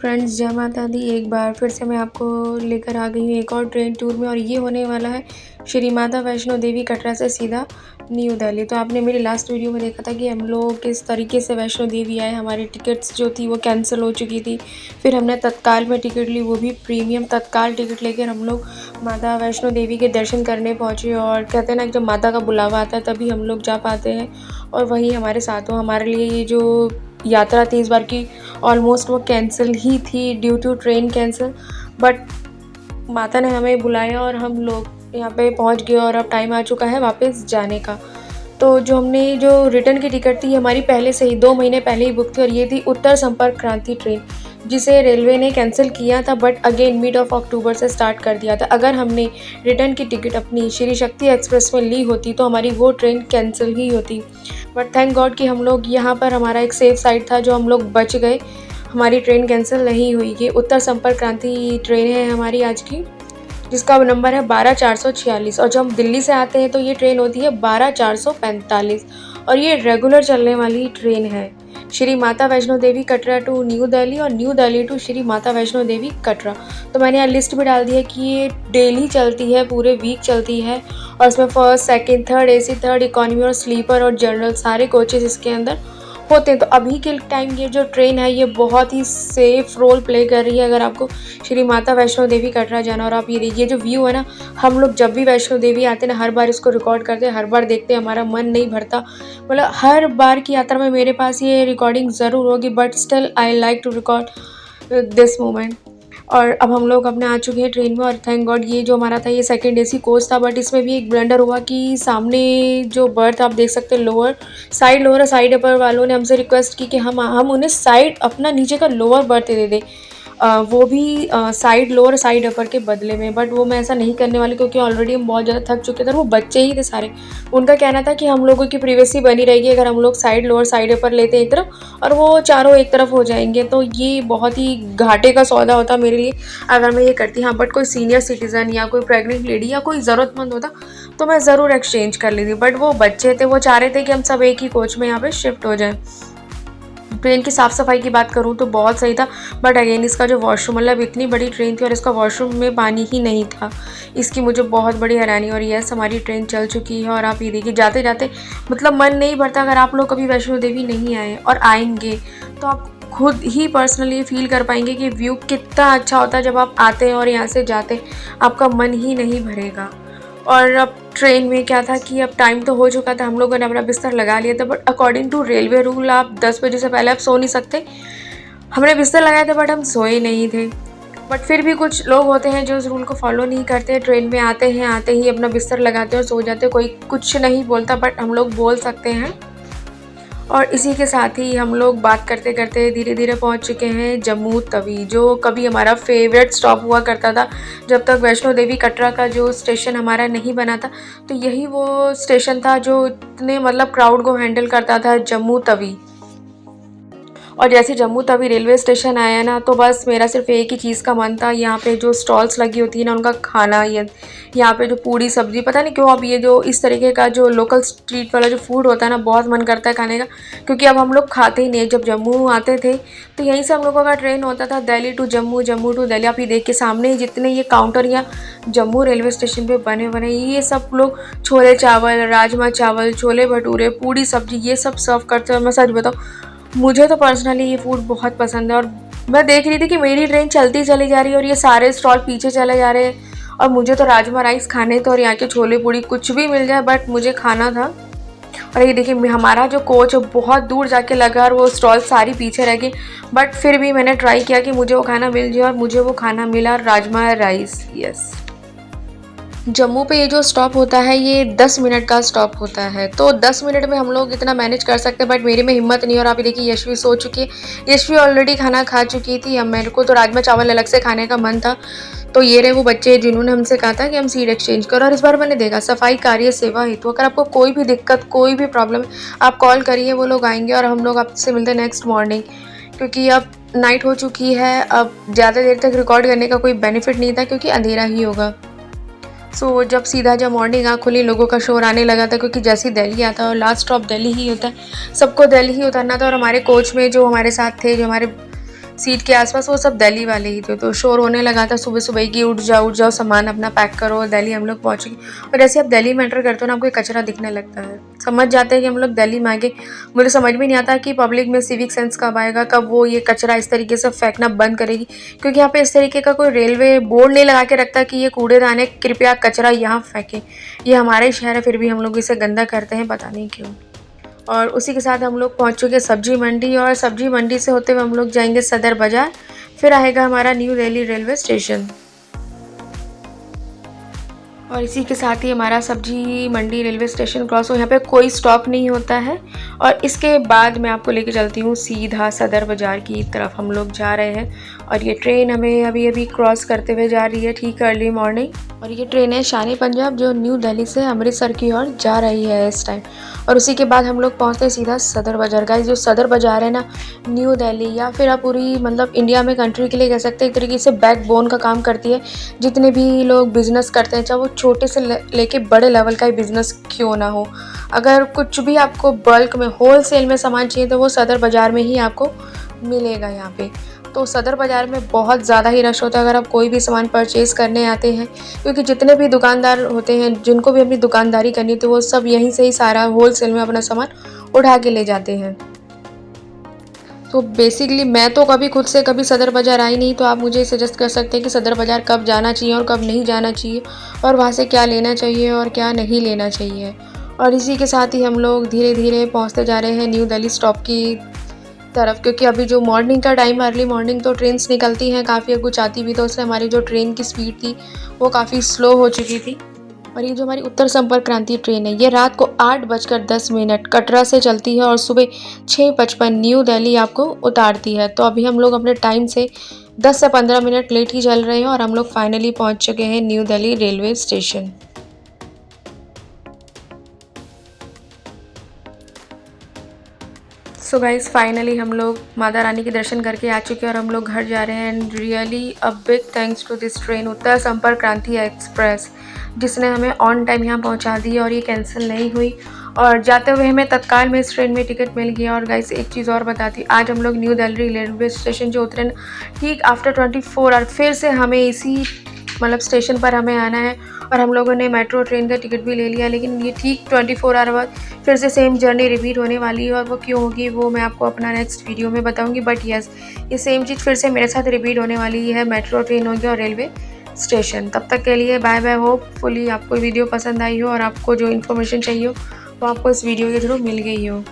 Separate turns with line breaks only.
Friends, जय माता दी। एक बार फिर से मैं आपको लेकर आ गई हूँ एक और ट्रेन टूर में, और ये होने वाला है श्री माता वैष्णो देवी कटरा से सीधा न्यू दिल्ली। तो आपने मेरी लास्ट वीडियो में देखा था कि हम लोग किस तरीके से वैष्णो देवी आए। हमारी टिकट्स जो थी वो कैंसिल हो चुकी थी, फिर हमने तत्काल में टिकट ली, वो भी प्रीमियम तत्काल टिकट लेकर हम लोग माता वैष्णो देवी के दर्शन करने पहुँचे। और कहते हैं ना, जब माता का बुलावा आता है तभी हम लोग जा पाते हैं, और वही हमारे साथ हो। हमारे लिए ये जो यात्रा थी इस बार की ऑलमोस्ट वो कैंसिल ही थी due to train cancel, but माता ने हमें बुलाया और हम लोग यहाँ पे पहुँच गए, और अब टाइम आ चुका है वापस जाने का। तो जो रिटर्न की टिकट थी हमारी पहले से ही 2 महीने पहले ही बुक थी, और ये थी उत्तर संपर्क क्रांति ट्रेन, जिसे रेलवे ने कैंसिल किया था, but again mid of October से स्टार्ट कर दिया था। अगर हमने रिटर्न की टिकट अपनी श्री शक्ति एक्सप्रेस में ली होती तो हमारी वो ट्रेन कैंसिल ही होती, बट थैंक गॉड कि हम लोग यहाँ पर हमारा एक सेफ साइड था जो हम लोग बच गए। हमारी ट्रेन कैंसिल नहीं हुई। ये उत्तर संपर्क क्रांति ट्रेन है हमारी आज की, जिसका नंबर है 12446, और जब हम दिल्ली से आते हैं तो ये ट्रेन होती है 12445, और ये रेगुलर चलने वाली ट्रेन है। श्री माता वैष्णो देवी कटरा टू न्यू दिल्ली, और न्यू दिल्ली टू श्री माता वैष्णो देवी कटरा। तो मैंने यहाँ लिस्ट भी डाल दी है कि ये डेली चलती है, पूरे वीक चलती है, और इसमें first, second, third AC, third economy और स्लीपर और जनरल सारे कोचेस इसके अंदर होते हैं। तो अभी के टाइम ये जो ट्रेन है ये बहुत ही सेफ रोल प्ले कर रही है। अगर आपको श्री माता वैष्णो देवी कटरा जाना, और आप ये देखिए जो व्यू है ना, हम लोग जब भी वैष्णो देवी आते हैं ना, हर बार इसको रिकॉर्ड करते हैं, हर बार देखते हैं, हमारा मन नहीं भरता। मतलब हर बार की यात्रा में मेरे पास ये रिकॉर्डिंग ज़रूर होगी, but still I like to record this moment. और अब हम लोग अपने आ चुके हैं ट्रेन में, और थैंक गॉड ये जो हमारा था ये सेकंड एसी कोच था, बट इसमें भी एक ब्लंडर हुआ कि सामने जो बर्थ आप देख सकते हैं लोअर और साइड अपर वालों ने हमसे रिक्वेस्ट की कि हम उन्हें साइड अपना नीचे का लोअर बर्थ दे दें, वो भी साइड लोअर साइड अपर के बदले में। बट वो मैं ऐसा नहीं करने वाली, क्योंकि ऑलरेडी हम बहुत ज़्यादा थक चुके थे, और वो बच्चे ही थे सारे। उनका कहना था कि हम लोगों की प्रिवेसी बनी रहेगी अगर हम लोग साइड लोअर साइड अपर लेते हैं एक तरफ, और वो चारों एक तरफ हो जाएंगे। तो ये बहुत ही घाटे का सौदा होता मेरे लिए अगर मैं ये करती। हाँ, बट कोई सीनियर सिटीज़न या कोई प्रेग्नेंट लेडी या कोई ज़रूरतमंद होता तो मैं ज़रूर एक्सचेंज कर लेती, बट वो बच्चे थे, वो चाह रहे थे कि हम सब एक ही कोच में यहाँ पे शिफ्ट हो जाएं। ट्रेन की साफ़ सफाई की बात करूँ तो बहुत सही था, बट अगेन इसका जो वॉशरूम, मतलब इतनी बड़ी ट्रेन थी और इसका वॉशरूम में पानी ही नहीं था, इसकी मुझे बहुत बड़ी हैरानी। और यस, हमारी ट्रेन चल चुकी है, और आप ये देखिए जाते जाते मतलब मन नहीं भरता। अगर आप लोग कभी वैष्णो देवी नहीं आए और आएंगे तो आप खुद ही पर्सनली फील कर पाएंगे कि व्यू कितना अच्छा होता है जब आप आते हैं और यहाँ से जाते हैं, आपका मन ही नहीं भरेगा। और अब ट्रेन में क्या था कि अब टाइम तो हो चुका था, हम लोगों ने अपना बिस्तर लगा लिया था, but according to railway rule आप 10 बजे से पहले आप सो नहीं सकते। हमने बिस्तर लगाया था बट हम सोए नहीं थे। बट फिर भी कुछ लोग होते हैं जो इस रूल को फॉलो नहीं करते, ट्रेन में आते ही अपना बिस्तर लगाते हैं और सो जाते हैं, कोई कुछ नहीं बोलता, बट हम लोग बोल सकते हैं। और इसी के साथ ही हम लोग बात करते करते धीरे धीरे पहुंच चुके हैं जम्मू तवी, जो कभी हमारा फेवरेट स्टॉप हुआ करता था जब तक वैष्णो देवी कटरा का जो स्टेशन हमारा नहीं बना था। तो यही वो स्टेशन था जो इतने मतलब क्राउड को हैंडल करता था, जम्मू तवी। और जैसे जम्मू तवी रेलवे स्टेशन आया ना, तो बस मेरा सिर्फ एक ही चीज़ का मन था, यहाँ पे जो स्टॉल्स लगी होती है ना उनका खाना, यहाँ पे जो पूड़ी सब्जी, पता नहीं क्यों अब ये जो इस तरीके का जो लोकल स्ट्रीट वाला जो फूड होता है ना, बहुत मन करता है खाने का, क्योंकि अब हम लोग खाते ही नहीं। जब जम्मू आते थे तो यहीं से हम लोगों का ट्रेन होता था दिल्ली टू जम्मू, जम्मू टू दिल्ली। आप ये देख के सामने ही जितने ये काउंटर या जम्मू रेलवे स्टेशन पे बने ये सब लोग छोले चावल, राजमा चावल, छोले भटूरे, पूड़ी सब्जी ये सब सर्व करते हैं। मैं सच बताऊँ, मुझे तो पर्सनली ये फूड बहुत पसंद है, और मैं देख रही थी कि मेरी ट्रेन चलती चली जा रही है और ये सारे स्टॉल पीछे चले जा रहे हैं, और मुझे तो राजमा राइस खाने थे और यहाँ के छोले पूड़ी कुछ भी मिल जाए बट मुझे खाना था। और ये देखिए हमारा जो कोच बहुत दूर जाके लगा और वो स्टॉल सारी पीछे रह गई, बट फिर भी मैंने ट्राई किया कि मुझे वो खाना मिल जाए, और मुझे वो खाना मिला, राजमा राइस। यस, जम्मू पे ये जो स्टॉप होता है ये 10 मिनट का स्टॉप होता है, तो 10 मिनट में हम लोग इतना मैनेज कर सकते हैं, बट मेरे में हिम्मत नहीं। और आप देखिए यशवी सो चुकी है, यशवी ऑलरेडी खाना खा चुकी थी। अब मेरे को तो राजमा चावल अलग से खाने का मन था, तो ये रहे वो बच्चे जिन्होंने हमसे कहा था कि हम सीट एक्सचेंज करो। और इस बार मैंने देखा सफाई कार्य सेवा हेतु अगर आपको कोई भी दिक्कत, कोई भी प्रॉब्लम है, आप कॉल करिए, वो लोग आएंगे और हम लोग आपसे मिलते हैं नेक्स्ट मॉर्निंग, क्योंकि अब नाइट हो चुकी है। अब ज़्यादा देर तक रिकॉर्ड करने का कोई बेनिफिट नहीं था क्योंकि अंधेरा ही होगा। जब मॉर्निंग आँख खुली, लोगों का शोर आने लगा था, क्योंकि जैसे ही दिल्ली आता है और लास्ट स्टॉप दिल्ली ही होता है, सबको दिल्ली ही उतरना था। और हमारे कोच में जो हमारे साथ थे, जो हमारे सीट के आसपास वो सब दिल्ली वाले ही थे। तो शोर होने लगा था सुबह सुबह कि उठ जाओ सामान अपना पैक करो, दिल्ली हम लोग पहुँच गए। और जैसे आप दिल्ली में एंटर करते हो ना, आपको कचरा दिखने लगता है, समझ जाते हैं कि हम लोग दिल्ली में आ गए। मुझे समझ में नहीं आता कि पब्लिक में सिविक सेंस कब आएगा, कब वो ये कचरा इस तरीके से फेंकना बंद करेगी, क्योंकि यहाँ पे इस तरीके का कोई रेलवे बोर्ड नहीं लगा के रखता कि ये कूड़ेदान है, कृपया कचरा यहाँ फेंकें। ये हमारा ही शहर है, फिर भी हम लोग इसे गंदा करते हैं, पता नहीं क्यों। और उसी के साथ हम लोग पहुँच चुके सब्जी मंडी, और सब्जी मंडी से होते हुए हम लोग जाएंगे सदर बाज़ार, फिर आएगा हमारा न्यू दिल्ली रेलवे स्टेशन। और इसी के साथ ही हमारा सब्जी मंडी रेलवे स्टेशन क्रॉस हो, यहाँ पे कोई स्टॉप नहीं होता है। और इसके बाद मैं आपको लेके चलती हूँ सीधा सदर बाज़ार की तरफ हम लोग जा रहे हैं। और ये ट्रेन हमें अभी अभी क्रॉस करते हुए जा रही है, ठीक अर्ली मॉर्निंग। और ये ट्रेन है शान पंजाब, जो न्यू दिल्ली से अमृतसर की ओर जा रही है इस टाइम। और उसी के बाद हम लोग पहुँचते हैं सीधा सदर बाज़ार। गाइस, जो सदर बाज़ार है ना, न्यू दिल्ली या फिर आप पूरी मतलब इंडिया में कंट्री के लिए कह सकते हैं, एक तरीके से बैकबोन का काम करती है। जितने भी लोग बिज़नेस करते हैं, चाहे वो छोटे से लेके बड़े लेवल का ही बिज़नेस क्यों ना हो, अगर कुछ भी आपको बल्क में होलसेल में सामान चाहिए तो वो सदर बाज़ार में ही आपको मिलेगा यहाँ पे। तो सदर बाज़ार में बहुत ज़्यादा ही रश होता है अगर आप कोई भी सामान परचेज़ करने आते हैं, क्योंकि जितने भी दुकानदार होते हैं जिनको भी अपनी दुकानदारी करनी होती है, वो सब यहीं से ही सारा होलसेल में अपना सामान उठा के ले जाते हैं। तो बेसिकली मैं तो कभी खुद से कभी सदर बाज़ार आई नहीं, तो आप मुझे सजेस्ट कर सकते हैं कि सदर बाज़ार कब जाना चाहिए और कब नहीं जाना चाहिए, और वहाँ से क्या लेना चाहिए और क्या नहीं लेना चाहिए। और इसी के साथ ही हम लोग धीरे धीरे पहुँचते जा रहे हैं न्यू दिल्ली स्टॉप की तरफ, क्योंकि अभी जो मॉर्निंग का टाइम, अर्ली मॉर्निंग तो ट्रेन्स निकलती हैं काफ़ी कुछ आती भी, तो उससे हमारी जो ट्रेन की स्पीड थी वो काफ़ी स्लो हो चुकी थी। और ये जो हमारी उत्तर संपर्क क्रांति ट्रेन है, ये रात को 8:10 कटरा से चलती है और सुबह 6:55 न्यू दिल्ली आपको उतारती है। तो अभी हम लोग अपने टाइम से 10 से 15 मिनट लेट ही चल रहे हैं, और हम लोग फाइनली पहुंच चुके हैं new Delhi railway station. So guys, finally हम लोग माता रानी के दर्शन करके आ चुके हैं और हम लोग घर जा रहे हैं। And really a big thanks to this train, Uttar Sampark Kranti express, जिसने हमें ऑन टाइम यहाँ पहुँचा दिया और ये कैंसिल नहीं हुई। और जाते हुए हमें तत्काल में इस ट्रेन में टिकट मिल गया। और गाइस, एक चीज़ और बताती, आज हम लोग न्यू दिल्ली रेलवे स्टेशन जो उतरे, ठीक आफ्टर 24 आवर फिर से हमें इसी मतलब स्टेशन पर हमें आना है। और हम लोगों ने मेट्रो ट्रेन का टिकट भी ले लिया, लेकिन ये ठीक 24 आवर बाद फिर से सेम जर्नी रिपीट होने वाली है। और वो क्यों होगी वो मैं आपको अपना नेक्स्ट वीडियो में बताऊंगी। बट यस, ये सेम चीज़ फिर से मेरे साथ रिपीट होने वाली है, मेट्रो ट्रेन होगी और रेलवे स्टेशन। तब तक के लिए बाय बाय। होपफुली आपको वीडियो पसंद आई हो और आपको जो इन्फॉर्मेशन चाहिए हो वो आपको इस वीडियो के थ्रू मिल गई हो।